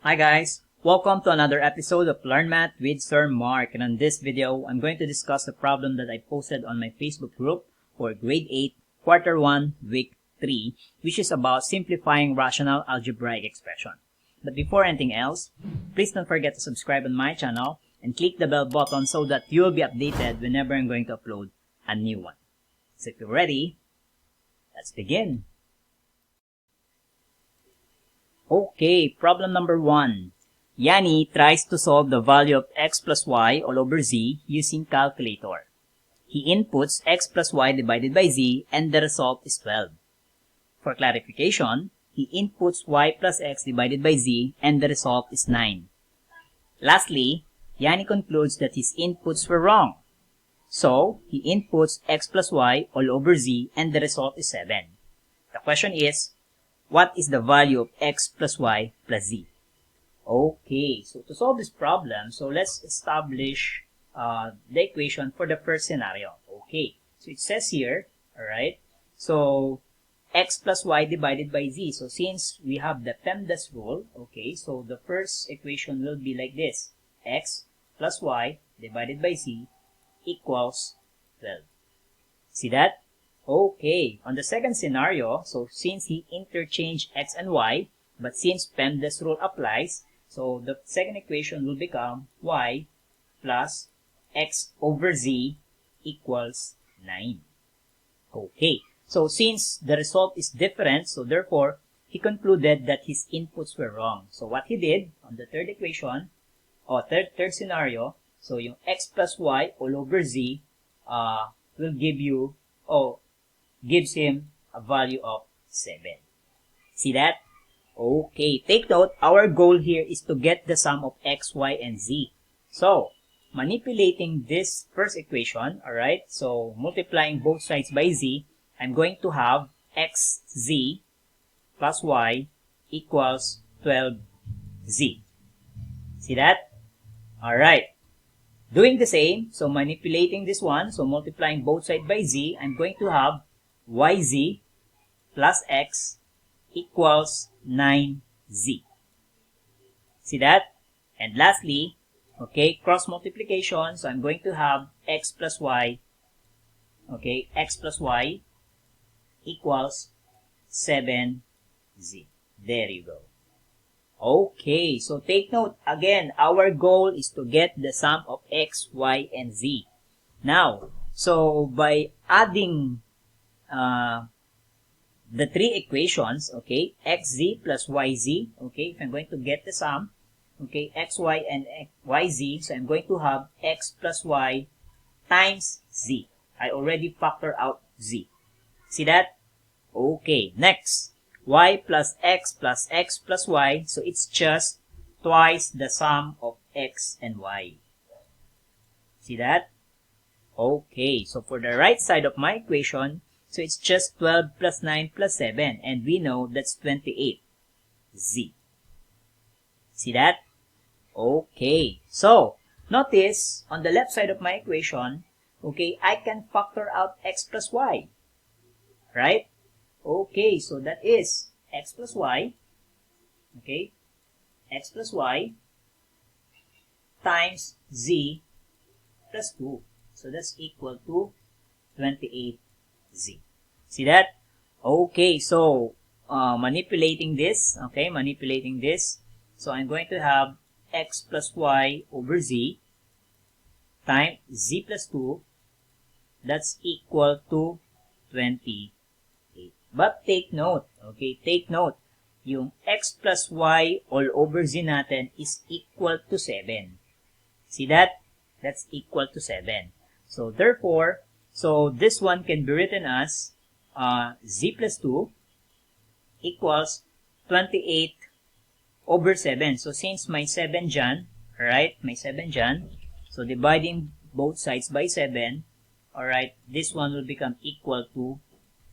Hi guys, welcome to another episode of Learn Math with Sir Mark, and on this video, I'm going to discuss the problem that I posted on my Facebook group for grade 8, quarter 1, week 3, which is about simplifying rational algebraic expression. But before anything else, please don't forget to subscribe on my channel and click the bell button so that you will be updated whenever I'm going to upload a new one. So if you're ready, let's begin. Okay, problem number 1. Yanni tries to solve the value of x plus y all over z using calculator. He inputs x plus y divided by z and the result is 12. For clarification, he inputs y plus x divided by z and the result is 9. Lastly, Yanni concludes that his inputs were wrong. So, he inputs x plus y all over z and the result is 7. The question is, what is the value of x plus y plus z? Okay, so to solve this problem, so let's establish the equation for the first scenario. Okay, so it says here, alright, so x plus y divided by z. So since we have the PEMDAS rule, okay, so the first equation will be like this. X plus y divided by z equals 12. See that? Okay, on the second scenario, so since he interchanged x and y, but since PEMDAS rule applies, so the second equation will become y plus x over z equals 9. Okay, so since the result is different, so therefore, he concluded that his inputs were wrong. So what he did on the third equation, or third scenario, so yung x plus y all over z will give you, gives him a value of 7. See that? Okay, take note, our goal here is to get the sum of x, y, and z. So, manipulating this first equation, alright, so multiplying both sides by z, I'm going to have xz plus y equals 12z. See that? Alright. Doing the same, so manipulating this one, so multiplying both sides by z, I'm going to have yz plus x equals 9z. See that? And lastly, okay, cross multiplication, so I'm going to have x plus y, okay, x plus y equals 7z. There you go. Okay, so take note, again, our goal is to get the sum of x, y, and z. Now, so by adding the three equations, okay, xz plus yz, okay, if I'm going to get the sum, okay, xy and yz, so I'm going to have x plus y times z. I already factor out z. See that? Okay, next, y plus x plus y, so it's just twice the sum of x and y. See that? Okay, so for the right side of my equation, so it's just 12 plus 9 plus 7, and we know that's 28. Z. See that? Okay, so notice on the left side of my equation, okay, I can factor out x plus y. Right? Okay, so that is x plus y, okay, x plus y times z plus 2. So that's equal to 28z. See that? Okay, so manipulating this, okay, manipulating this. So I'm going to have x plus y over z times z plus 2. That's equal to 28. But take note, okay, take note, yung x plus y all over z natin is equal to 7. See that? That's equal to 7. So therefore, so this one can be written as z plus 2 equals 28 over 7. So since may 7 dyan, alright, may 7 dyan, so dividing both sides by 7, alright, this one will become equal to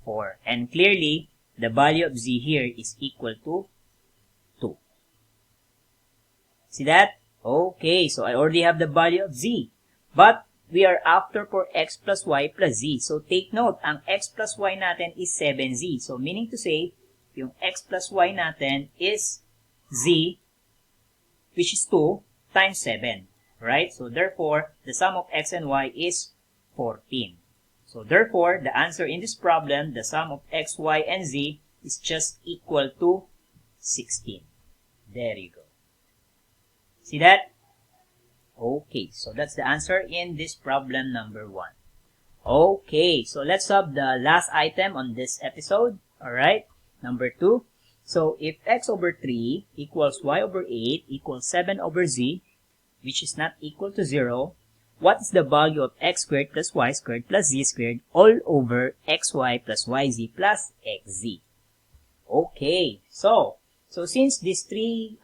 4. And clearly, the value of z here is equal to 2. See that? Okay, so I already have the value of z. But we are after for x plus y plus z. So take note, ang x plus y natin is 7z. So meaning to say, yung x plus y natin is z which is 2 times 7, right? So therefore, the sum of x and y is 14. So therefore, the answer in this problem, the sum of x, y, and z is just equal to 16. There you go. See that? Okay, so that's the answer in this problem number 1. Okay, so let's have the last item on this episode. Alright, number 2. So if x over 3 equals y over 8 equals 7 over z, which is not equal to 0, what is the value of x squared plus y squared plus z squared all over xy plus yz plus xz? Okay, so since these three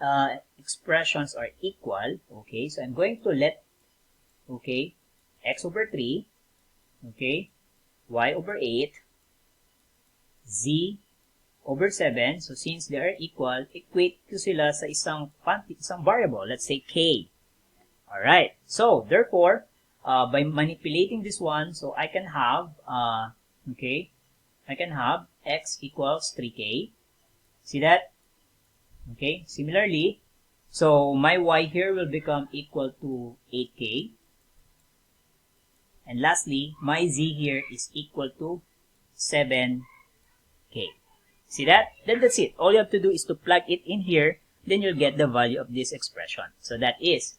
expressions are equal, okay, so I'm going to let, okay, x over 3, okay, y over 8, z over 7, so since they are equal, equate ko sila sa isang variable, let's say k. Alright, so therefore, by manipulating this one, so I can have, okay, I can have x equals 3k. See that? Okay, similarly, so my y here will become equal to 8k. And lastly, my z here is equal to 7k. See that? Then that's it. All you have to do is to plug it in here, then you'll get the value of this expression. So that is,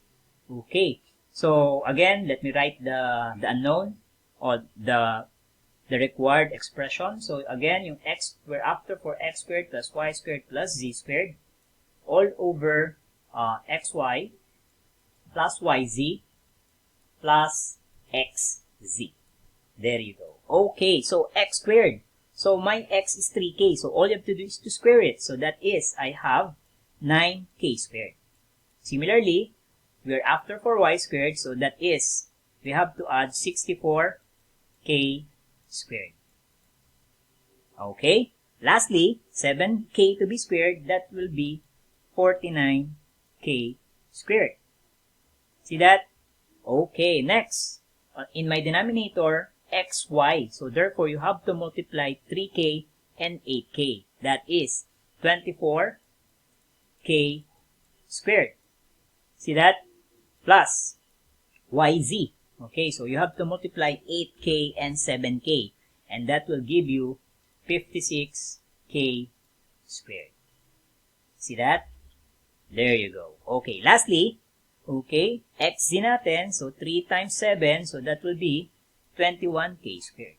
okay. So again, let me write the unknown or the required expression. So again, yung x, we're after for x squared plus y squared plus z squared all over xy plus yz plus xz. There you go. Okay, so x squared. So my x is 3k. So all you have to do is to square it. So that is, I have 9k squared. Similarly, we're after for y squared. So that is, we have to add 64k squared. Okay. Lastly, 7k to be squared, that will be 49k squared. See that? Okay, next. In my denominator, xy. So therefore, you have to multiply 3k and 8k. That is 24k squared. See that? Plus yz. Okay, so you have to multiply 8k and 7k. And that will give you 56k squared. See that? There you go. Okay, lastly, okay, xz natin. So 3 times 7, so that will be 21k squared.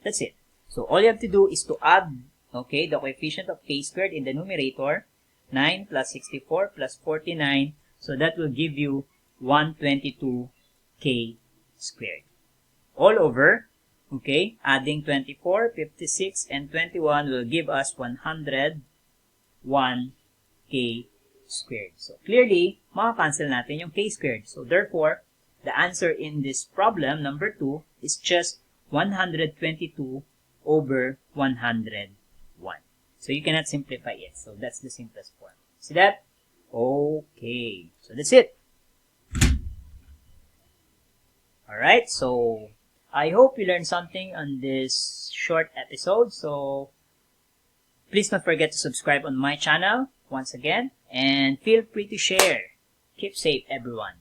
That's it. So all you have to do is to add, okay, the coefficient of k squared in the numerator, 9 plus 64 plus 49, so that will give you 122k squared. All over, okay, adding 24, 56, and 21 will give us 101k squared. So clearly, maka-cancel natin yung k squared. So therefore, the answer in this problem, number 2, is just 122 over 101. So you cannot simplify it. So that's the simplest form. See that? Okay. So that's it. Alright, so I hope you learned something on this short episode. So please don't forget to subscribe on my channel once again. And feel free to share. Keep safe, everyone.